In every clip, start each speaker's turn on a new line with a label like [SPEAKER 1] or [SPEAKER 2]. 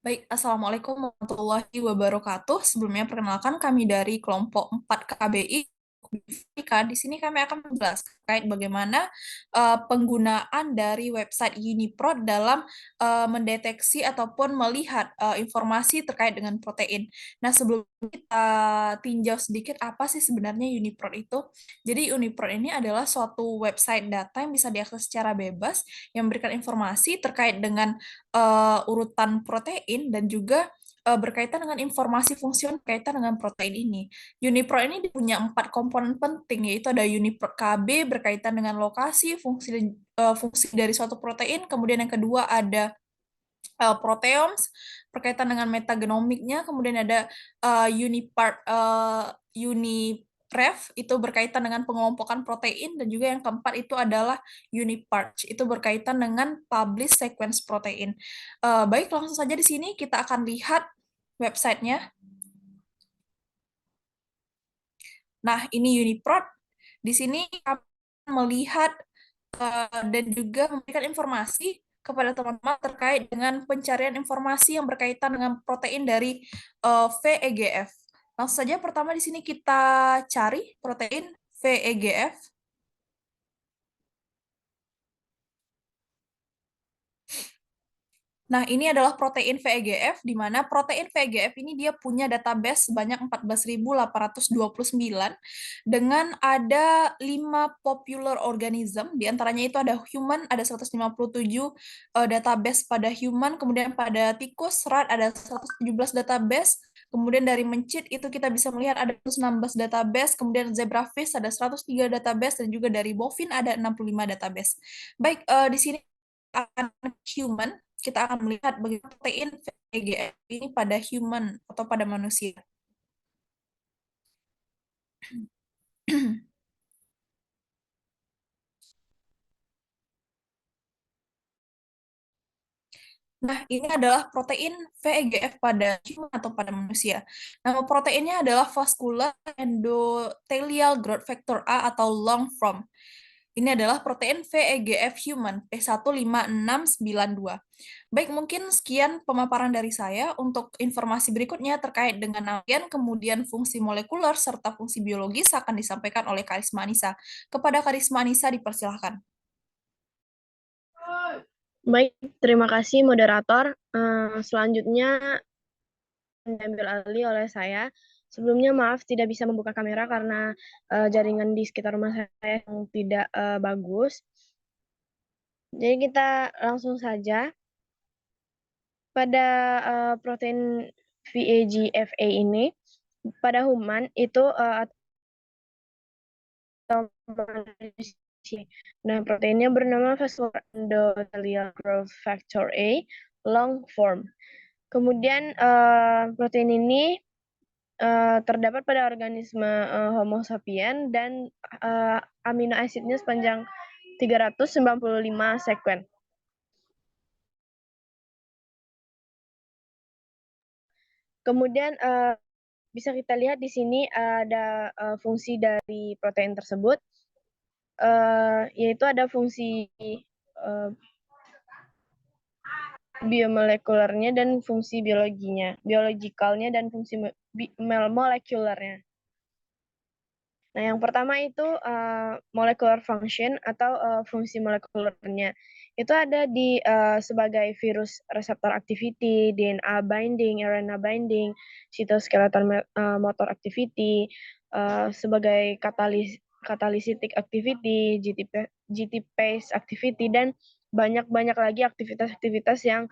[SPEAKER 1] Baik, Assalamualaikum warahmatullahi wabarakatuh. Sebelumnya perkenalkan kami dari kelompok 4 KBI. Di sini kami akan menjelaskan terkait bagaimana penggunaan dari website Uniprot dalam mendeteksi ataupun melihat informasi terkait dengan protein. Nah, sebelum kita tinjau sedikit apa sih sebenarnya Uniprot itu? Jadi Uniprot ini adalah suatu website data yang bisa diakses secara bebas yang memberikan informasi terkait dengan urutan protein dan juga berkaitan dengan informasi fungsional berkaitan dengan protein ini. UniProt ini punya 4 komponen penting, yaitu ada UniProt KB berkaitan dengan lokasi, fungsi dari suatu protein, kemudian yang kedua ada proteomes berkaitan dengan metagenomiknya, kemudian ada UniPref itu berkaitan dengan pengelompokan protein, dan juga yang keempat itu adalah UniParch itu berkaitan dengan publish sequence protein. Baik, langsung saja di sini kita akan lihat websitenya. Nah, ini UniProt. Di sini kami melihat dan juga memberikan informasi kepada teman-teman terkait dengan pencarian informasi yang berkaitan dengan protein dari VEGF. Langsung saja pertama di sini kita cari protein VEGF. Nah, ini adalah protein VEGF, di mana protein VEGF ini dia punya database sebanyak 14.829 dengan ada 5 popular organism, di antaranya itu ada human, ada 157 database pada human, kemudian pada tikus, rat ada 117 database, kemudian dari mencit itu kita bisa melihat ada 116 database, kemudian zebrafish ada 103 database, dan juga dari bovin ada 65 database. Baik, di sini akan human, kita akan melihat bagaimana protein VEGF ini pada human atau pada manusia. Nah, ini adalah protein VEGF pada human atau pada manusia. Nama proteinnya adalah Vascular Endothelial Growth Factor A atau long form. Ini adalah protein VEGF human P15692. Baik, mungkin sekian pemaparan dari saya. Untuk informasi berikutnya terkait dengan namakan, kemudian fungsi molekuler, serta fungsi biologis akan disampaikan oleh Karisma Anissa. Kepada Karisma Anissa dipersilahkan.
[SPEAKER 2] Baik, terima kasih moderator. Selanjutnya diambil alih oleh saya. Sebelumnya maaf tidak bisa membuka kamera karena jaringan di sekitar rumah saya yang tidak bagus. Jadi kita langsung saja pada protein VEGF-A ini pada human itu atau manusia. Nah, proteinnya bernama Vascular Endothelial Growth Factor A long form. Kemudian protein ini terdapat pada organisme Homo sapien dan amino asidnya sepanjang 395 sekuen. Kemudian bisa kita lihat di sini ada fungsi dari protein tersebut, yaitu ada fungsi biomolekulernya dan fungsi biologikalnya dan fungsi molekulernya. Nah, yang pertama itu molecular function atau fungsi molekulernya. Itu ada di sebagai virus receptor activity, DNA binding, RNA binding, cytoskeleton motor activity, sebagai catalytic activity, GTPase activity, dan banyak lagi aktivitas-aktivitas yang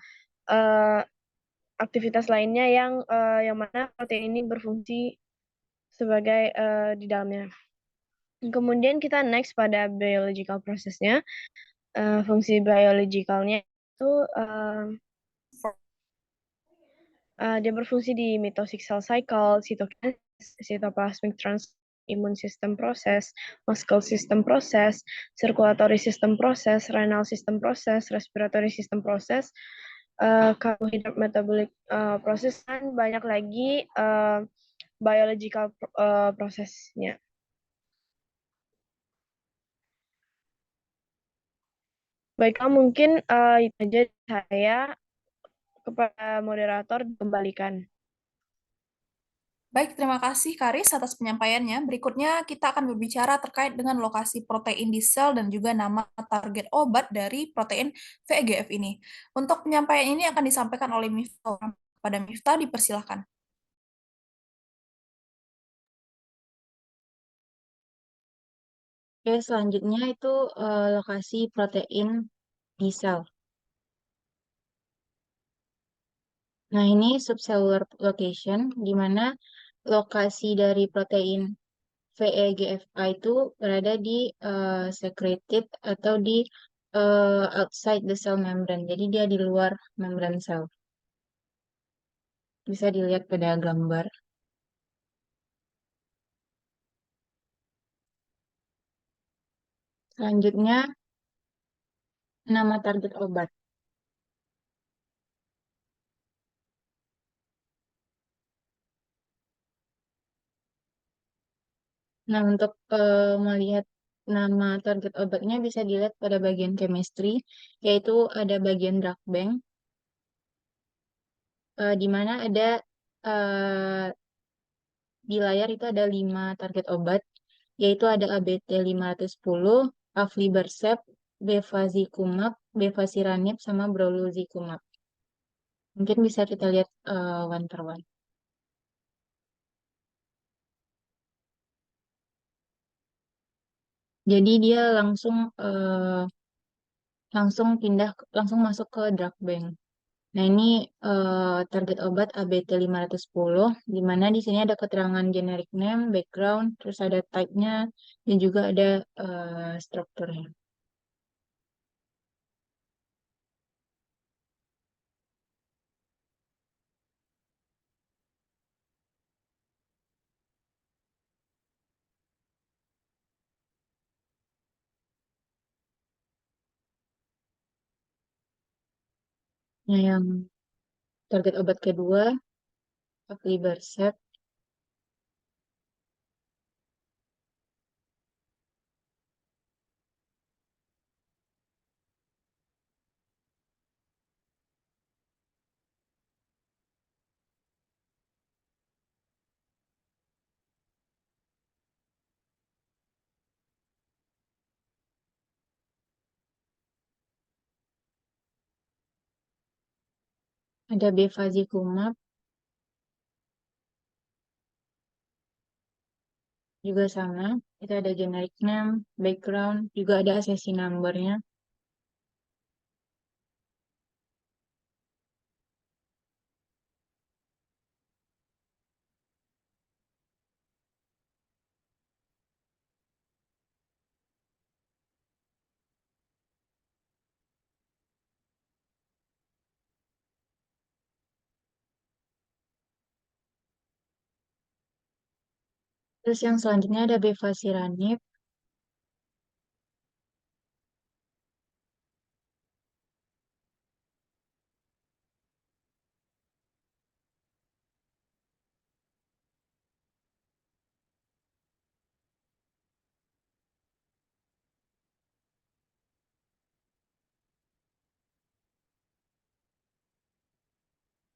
[SPEAKER 2] aktivitas lainnya yang mana protein ini berfungsi sebagai di dalamnya. Kemudian kita next pada biological prosesnya. Fungsi biologikalnya itu dia berfungsi di mitotic cell cycle, cytokinesis, cytoplasmic immune system process, muscle system process, circulatory system process, renal system process, respiratory system process, carbohydrate metabolic process, dan banyak lagi biological prosesnya. Baiklah, mungkin itu aja saya. kepada moderator dikembalikan.
[SPEAKER 1] Baik, terima kasih Karis atas penyampaiannya. Berikutnya kita akan berbicara terkait dengan lokasi protein di sel dan juga nama target obat dari protein VEGF ini. Untuk penyampaian ini akan disampaikan oleh Miftah. Pada Miftah dipersilahkan.
[SPEAKER 3] Oke, selanjutnya itu lokasi protein di sel. Nah, ini subcellular location, di mana lokasi dari protein VEGFA itu berada di secreted atau di outside the cell membrane. Jadi dia di luar membran sel. Bisa dilihat pada gambar. Selanjutnya, nama target obat. Nah, untuk melihat nama target obatnya bisa dilihat pada bagian chemistry, yaitu ada bagian drug bank, di mana ada eh, di layar itu ada 5 target obat, yaitu ada ABT 510, aflibercept, bevacizumab, bevacizumab, sama brolucizumab. Mungkin bisa kita lihat one per one. Jadi dia langsung masuk ke drug bank. Nah, ini target obat ABT 510, di mana di sini ada keterangan generic name, background, terus ada type-nya, dan juga ada strukturnya. Nah, yang target obat kedua, aflibercept, ada bevacizumab, juga sama. Itu ada generic name, background, juga ada accession number-nya. Terus yang selanjutnya ada bevacizumab.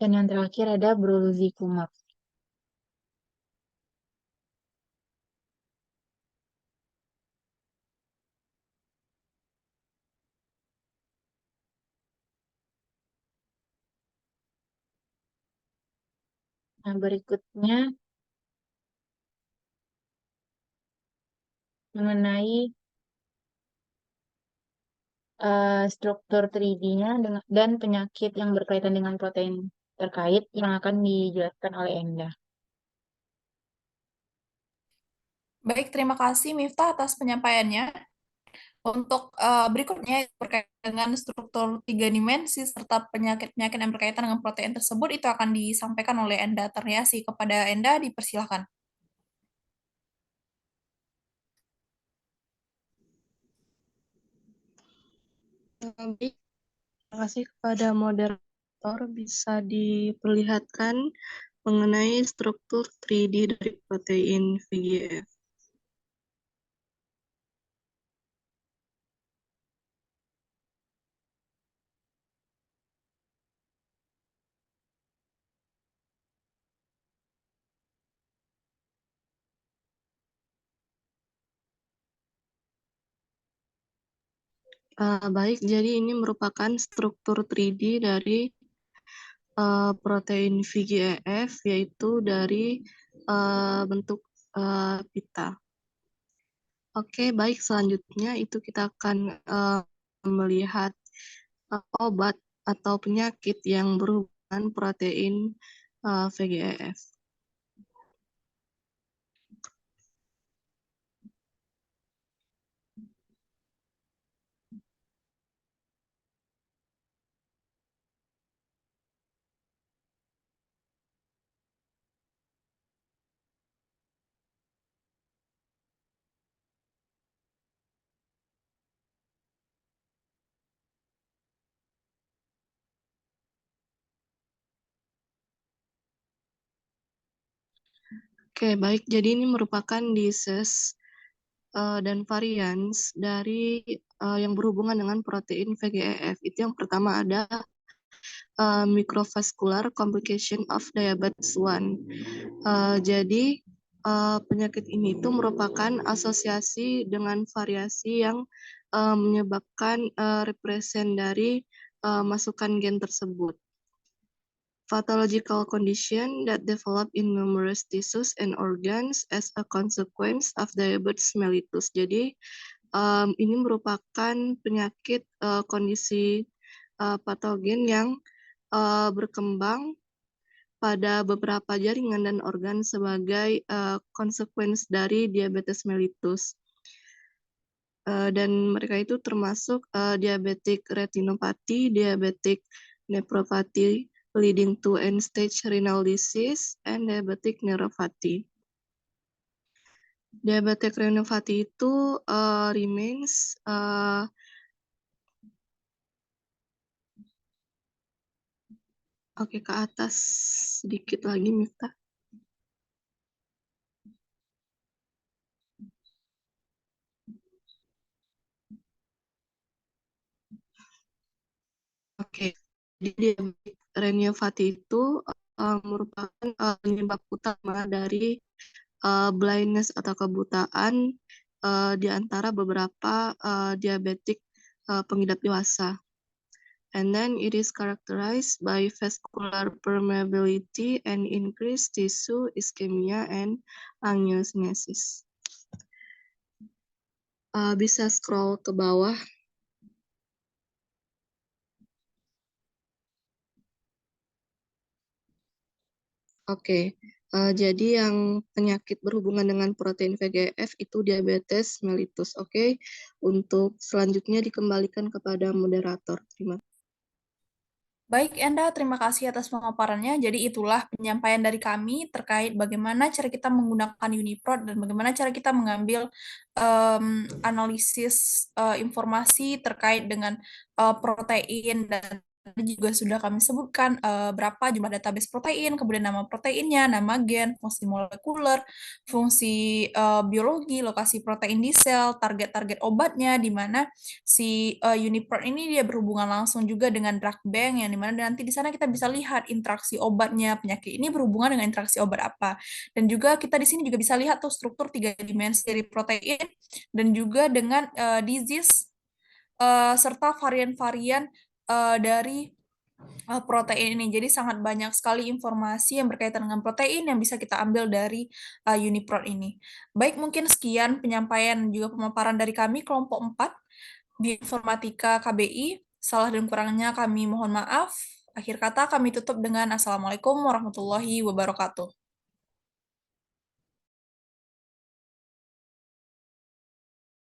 [SPEAKER 3] Dan yang terakhir ada brolucizumab. Nah, berikutnya mengenai struktur 3D-nya dan penyakit yang berkaitan dengan protein terkait yang akan dijelaskan oleh Enda.
[SPEAKER 1] Baik, terima kasih Miftah atas penyampaiannya. Untuk berikutnya berkaitan dengan struktur tiga dimensi serta penyakit-penyakit yang berkaitan dengan protein tersebut itu akan disampaikan oleh Enda Terniasi. Kepada Enda dipersilahkan.
[SPEAKER 4] Baik, terima kasih kepada moderator bisa diperlihatkan mengenai struktur 3D dari protein VEGF. Baik, jadi ini merupakan struktur 3D dari protein VGAF, yaitu dari bentuk pita. Oke, baik, selanjutnya itu kita akan melihat obat atau penyakit yang berhubungan protein VGAF. Oke, baik. Jadi ini merupakan disease dan varians dari yang berhubungan dengan protein VGAF. Itu yang pertama ada microvascular complication of diabetes 1. Jadi penyakit ini itu merupakan asosiasi dengan variasi yang menyebabkan represen dari masukan gen tersebut. Pathological condition that develop in numerous tissues and organs as a consequence of diabetes mellitus. Jadi ini merupakan penyakit kondisi patogen yang berkembang pada beberapa jaringan dan organ sebagai konsekuensi dari diabetes mellitus. Dan mereka itu termasuk diabetic retinopathy, diabetic nephropathy leading to end-stage renal disease, and diabetic neuropathy. Diabetic retinopathy itu remains oke, ke atas sedikit lagi, Miftah. Oke, jadi diabetic retinopathy itu merupakan penyebab utama dari blindness atau kebutaan di antara beberapa diabetik pengidap dewasa. And then it is characterized by vascular permeability and increased tissue ischemia and angiogenesis. Bisa scroll ke bawah. Oke, jadi yang penyakit berhubungan dengan protein VGF itu diabetes mellitus. Oke, untuk selanjutnya dikembalikan kepada moderator. Terima kasih.
[SPEAKER 1] Baik, Enda, terima kasih atas pemaparannya. Jadi itulah penyampaian dari kami terkait bagaimana cara kita menggunakan UniProt dan bagaimana cara kita mengambil analisis informasi terkait dengan protein, dan juga sudah kami sebutkan berapa jumlah database protein, kemudian nama proteinnya, nama gen, fungsi molekuler, fungsi biologi, lokasi protein di sel, target-target obatnya, di mana si UniProt ini dia berhubungan langsung juga dengan drug bank, yang dimana nanti di sana kita bisa lihat interaksi obatnya, penyakit ini berhubungan dengan interaksi obat apa. Dan juga kita di sini juga bisa lihat tuh struktur 3 dimensi dari protein dan juga dengan disease serta varian-varian dari protein ini. Jadi sangat banyak sekali informasi yang berkaitan dengan protein yang bisa kita ambil dari UniProt ini. Baik, mungkin sekian penyampaian juga pemaparan dari kami kelompok 4 Bioinformatika KBI. Salah dan kurangnya kami mohon maaf. Akhir kata kami tutup dengan Assalamualaikum warahmatullahi wabarakatuh.